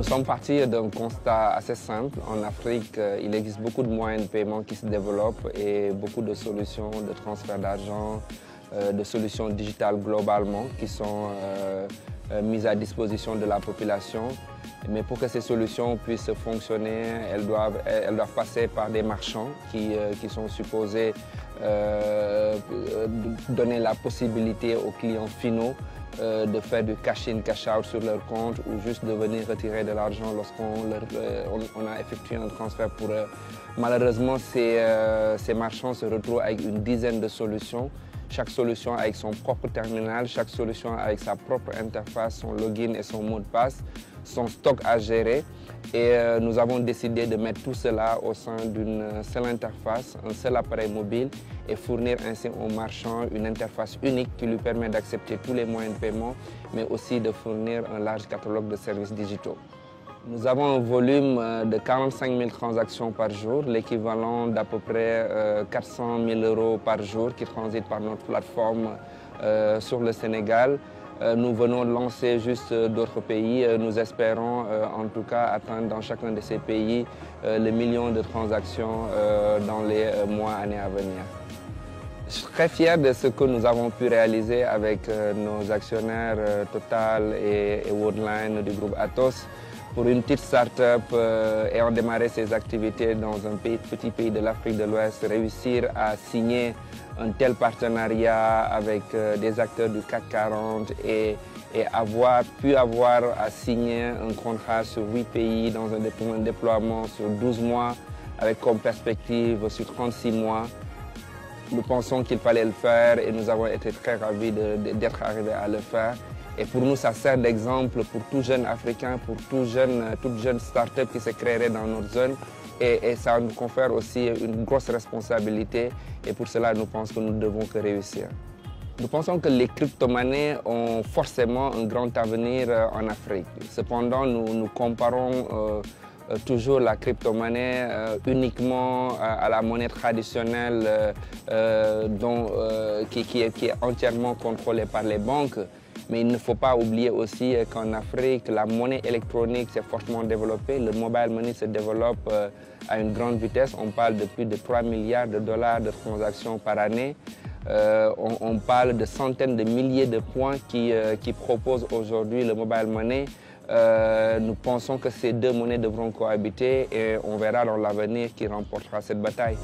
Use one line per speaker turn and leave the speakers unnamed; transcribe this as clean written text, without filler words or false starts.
sommes partis d'un constat assez simple. En Afrique, il existe beaucoup de moyens de paiement qui se développent et beaucoup de solutions de transfert d'argent, de solutions digitales globalement qui sont mises à disposition de la population. Mais pour que ces solutions puissent fonctionner, elles doivent passer par des marchands qui sont supposés donner la possibilité aux clients finaux de faire du cash-in, cash-out sur leur compte ou juste de venir retirer de l'argent lorsqu'on a effectué un transfert pour eux. Malheureusement, ces marchands se retrouvent avec une dizaine de solutions. Chaque solution avec son propre terminal, chaque solution avec sa propre interface, son login et son mot de passe, son stock à gérer. Et nous avons décidé de mettre tout cela au sein d'une seule interface, un seul appareil mobile et fournir ainsi aux marchands une interface unique qui lui permet d'accepter tous les moyens de paiement, mais aussi de fournir un large catalogue de services digitaux. Nous avons un volume de 45 000 transactions par jour, l'équivalent d'à peu près 400 000 € par jour qui transitent par notre plateforme sur le Sénégal. Nous venons de lancer juste d'autres pays. Nous espérons en tout cas atteindre dans chacun de ces pays le million de transactions dans les mois, années à venir. Je suis très fier de ce que nous avons pu réaliser avec nos actionnaires Total et Worldline du groupe Atos. Pour une petite start-up ayant démarré ses activités dans un petit pays de l'Afrique de l'Ouest, réussir à signer un tel partenariat avec des acteurs du CAC 40 et pu avoir à signer un contrat sur 8 pays dans un déploiement sur 12 mois avec comme perspective sur 36 mois. Nous pensons qu'il fallait le faire et nous avons été très ravis d'être arrivés à le faire. Et pour nous, ça sert d'exemple pour tout jeune Africain, pour toute jeune start-up qui se créerait dans notre zone. Et ça nous confère aussi une grosse responsabilité. Et pour cela, nous pensons que nous ne devons que réussir. Nous pensons que les crypto-monnaies ont forcément un grand avenir en Afrique. Cependant, nous comparons toujours la crypto-monnaie uniquement à la monnaie traditionnelle qui est entièrement contrôlée par les banques. Mais il ne faut pas oublier aussi qu'en Afrique, la monnaie électronique s'est fortement développée. Le mobile money se développe à une grande vitesse. On parle de plus de 3 milliards de dollars de transactions par année. On parle de centaines de milliers de points qui proposent aujourd'hui le mobile money. Nous pensons que ces deux monnaies devront cohabiter et on verra dans l'avenir qui remportera cette bataille.